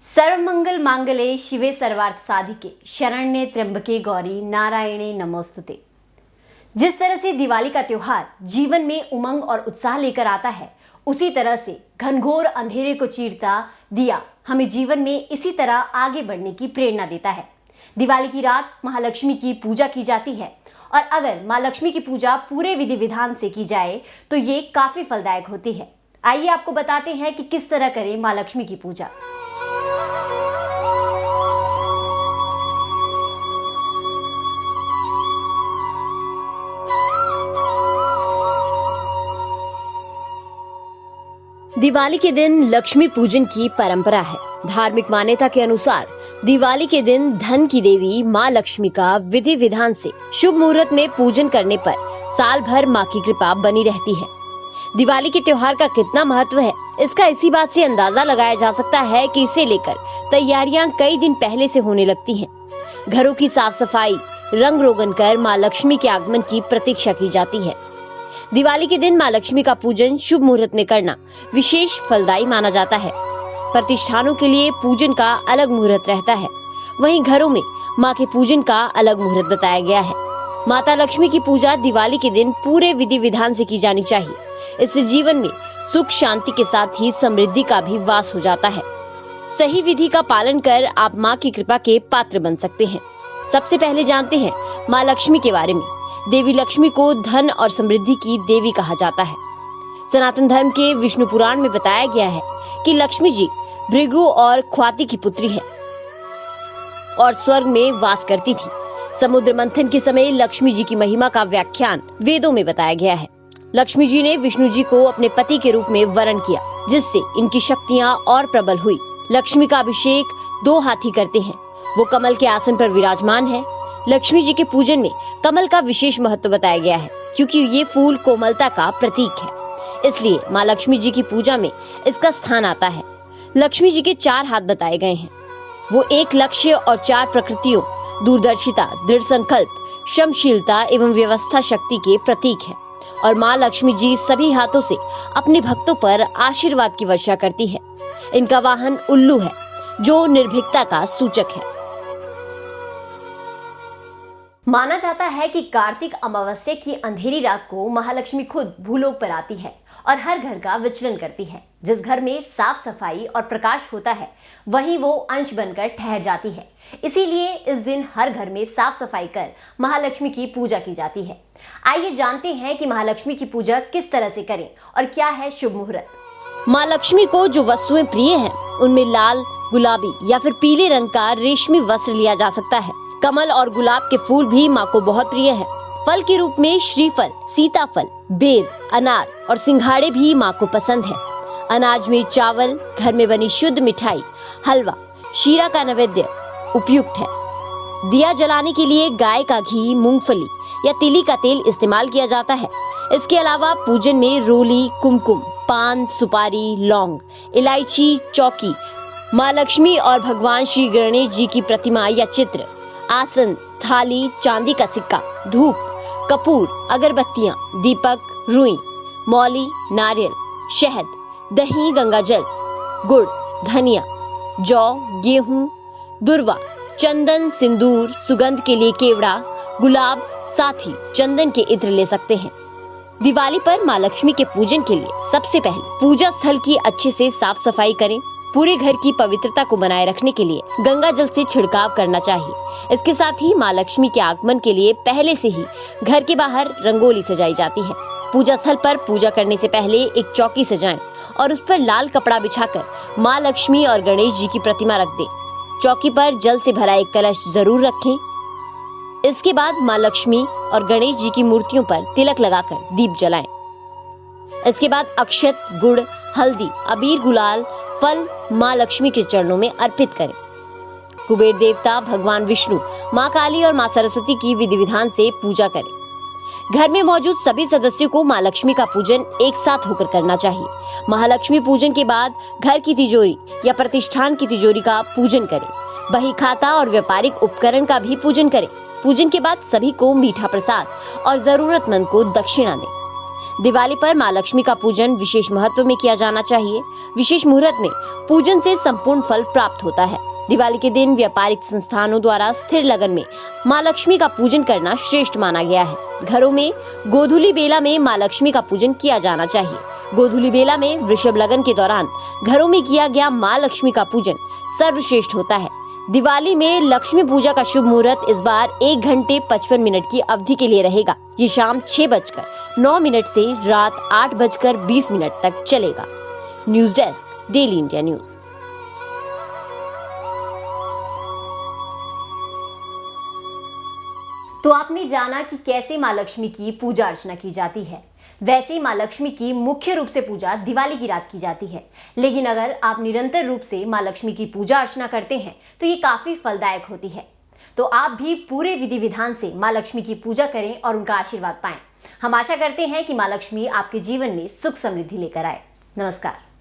सर्वमंगल मांगल्ये शिवे सर्वार्थ साधिके शरण्ये त्र्यंबके गौरी नारायणे नमोस्तुते। जिस तरह से दिवाली का त्योहार जीवन में उमंग और उत्साह लेकर आता है, उसी तरह से घनघोर अंधेरे को चीरता दिया हमें जीवन में इसी तरह आगे बढ़ने की प्रेरणा देता है। दिवाली की रात महालक्ष्मी की पूजा की जाती है और अगर माँ लक्ष्मी की पूजा पूरे विधि विधान से की जाए तो ये काफी फलदायक होती है। आइए आपको बताते हैं कि किस तरह करें माँ लक्ष्मी की पूजा। दिवाली के दिन लक्ष्मी पूजन की परंपरा है। धार्मिक मान्यता के अनुसार दिवाली के दिन धन की देवी माँ लक्ष्मी का विधि विधान से शुभ मुहूर्त में पूजन करने पर साल भर माँ की कृपा बनी रहती है। दिवाली के त्योहार का कितना महत्व है, इसका इसी बात से अंदाजा लगाया जा सकता है कि इसे लेकर तैयारियां कई दिन पहले से होने लगती हैं। घरों की साफ सफाई, रंग रोगन कर माँ लक्ष्मी के आगमन की प्रतीक्षा की जाती है। दिवाली के दिन माँ लक्ष्मी का पूजन शुभ मुहूर्त में करना विशेष फलदायी माना जाता है। प्रतिष्ठानों के लिए पूजन का अलग मुहूर्त रहता है, वहीं घरों में माँ के पूजन का अलग मुहूर्त बताया गया है। माता लक्ष्मी की पूजा दिवाली के दिन पूरे विधि विधान से की जानी चाहिए। इससे जीवन में सुख शांति के साथ ही समृद्धि का भी वास हो जाता है। सही विधि का पालन कर आप माँ की कृपा के पात्र बन सकते हैं। सबसे पहले जानते हैं माँ लक्ष्मी के बारे में। देवी लक्ष्मी को धन और समृद्धि की देवी कहा जाता है। सनातन धर्म के विष्णु पुराण में बताया गया है कि लक्ष्मी जी भृगु और ख्वाति की पुत्री है और स्वर्ग में वास करती थी। समुद्र मंथन के समय लक्ष्मी जी की महिमा का व्याख्यान वेदों में बताया गया है। लक्ष्मी जी ने विष्णु जी को अपने पति के रूप में वरण किया, जिससे इनकी शक्तियाँ और प्रबल हुई। लक्ष्मी का अभिषेक 2 हाथी करते हैं। वो कमल के आसन पर विराजमान है। लक्ष्मी जी के पूजन में कमल का विशेष महत्व बताया गया है, क्योंकि ये फूल कोमलता का प्रतीक है। इसलिए माँ लक्ष्मी जी की पूजा में इसका स्थान आता है। लक्ष्मी जी के 4 हाथ बताए गए हैं। वो एक लक्ष्य और 4 प्रकृतियों, दूरदर्शिता, दृढ़ संकल्प, क्षमशीलता एवं व्यवस्था शक्ति के प्रतीक है। और माँ लक्ष्मी जी सभी हाथों से अपने भक्तों पर आशीर्वाद की वर्षा करती है। इनका वाहन उल्लू है, जो निर्भीकता का सूचक है। माना जाता है कि कार्तिक अमावस्या की अंधेरी रात को महालक्ष्मी खुद भूलोक पर आती है और हर घर का विचलन करती है। जिस घर में साफ सफाई और प्रकाश होता है, वहीं वो अंश बनकर ठहर जाती है। इसीलिए इस दिन हर घर में साफ सफाई कर महालक्ष्मी की पूजा की जाती है। आइए जानते हैं कि महालक्ष्मी की पूजा किस तरह से करें और क्या है शुभ मुहूर्त। माँ लक्ष्मी को जो वस्तुएं प्रिय हैं, उनमें लाल, गुलाबी या फिर पीले रंग का रेशमी वस्त्र लिया जा सकता है। कमल और गुलाब के फूल भी माँ को बहुत प्रिय है। फल के रूप में श्रीफल, सीताफल, बेर, अनार और सिंघाड़े भी माँ को पसंद है। अनाज में चावल, घर में बनी शुद्ध मिठाई, हलवा, शीरा का नैवेद्य उपयुक्त है। दिया जलाने के लिए गाय का घी, मूंगफली या तिली का तेल इस्तेमाल किया जाता है। इसके अलावा पूजन में रोली, कुमकुम, पान, सुपारी, लौंग, इलायची, चौकी, माँ लक्ष्मी और भगवान श्री गणेश जी की प्रतिमा या चित्र, आसन, थाली, चांदी का सिक्का, धूप, कपूर, अगरबत्तियां, दीपक, रुई, मौली, नारियल, शहद, दही, गंगाजल, गुड़, धनिया, जौ, गेहूं, दुर्वा, चंदन, सिंदूर, सुगंध के लिए केवड़ा, गुलाब, साथ ही चंदन के इत्र ले सकते हैं। दिवाली पर माँ लक्ष्मी के पूजन के लिए सबसे पहले पूजा स्थल की अच्छे से साफ सफाई करें। पूरे घर की पवित्रता को बनाए रखने के लिए गंगा जल से छिड़काव करना चाहिए। इसके साथ ही माँ लक्ष्मी के आगमन के लिए पहले से ही घर के बाहर रंगोली सजाई जाती है। पूजा स्थल पर पूजा करने से पहले एक चौकी सजाएं और उस पर लाल कपड़ा बिछाकर माँ लक्ष्मी और गणेश जी की प्रतिमा रख दें। चौकी पर जल से भरा एक कलश जरूर रखें। इसके बाद माँ लक्ष्मी और गणेश जी की मूर्तियों पर तिलक लगाकर दीप जलाएं। इसके बाद अक्षत, गुड़, हल्दी, अबीर, गुलाल, फल माँ लक्ष्मी के चरणों में अर्पित करें। कुबेर देवता, भगवान विष्णु, माँ काली और माँ सरस्वती की विधि विधान से पूजा करें। घर में मौजूद सभी सदस्यों को माँ लक्ष्मी का पूजन एक साथ होकर करना चाहिए। महालक्ष्मी पूजन के बाद घर की तिजोरी या प्रतिष्ठान की तिजोरी का पूजन करें। बही खाता और व्यापारिक उपकरण का भी पूजन करें। पूजन के बाद सभी को मीठा प्रसाद और जरूरतमंद को दक्षिणा दें। दिवाली पर माँ लक्ष्मी का पूजन विशेष महत्व में किया जाना चाहिए। विशेष मुहूर्त में पूजन से संपूर्ण फल प्राप्त होता है। दिवाली के दिन व्यापारिक संस्थानों द्वारा स्थिर लगन में माँ लक्ष्मी का पूजन करना श्रेष्ठ माना गया है। घरों में गोधूली बेला में माँ लक्ष्मी का पूजन किया जाना चाहिए। गोधूली बेला में वृषभ लगन के दौरान घरों में किया गया माँ लक्ष्मी का पूजन सर्वश्रेष्ठ होता है। दिवाली में लक्ष्मी पूजा का शुभ मुहूर्त इस बार 1 घंटे 55 मिनट की अवधि के लिए रहेगा। ये शाम 6:09 से रात 8:20 तक चलेगा। News desk, daily India news. तो आपने जाना कि कैसे माँ लक्ष्मी की पूजा अर्चना की जाती है। वैसे ही माँ लक्ष्मी की मुख्य रूप से पूजा दिवाली की रात की जाती है, लेकिन अगर आप निरंतर रूप से माँ लक्ष्मी की पूजा अर्चना करते हैं तो ये काफी फलदायक होती है। तो आप भी पूरे विधि विधान से माँ लक्ष्मी की पूजा करें और उनका आशीर्वाद पाएं। हम आशा करते हैं कि माँ लक्ष्मी आपके जीवन में सुख समृद्धि लेकर आए। नमस्कार।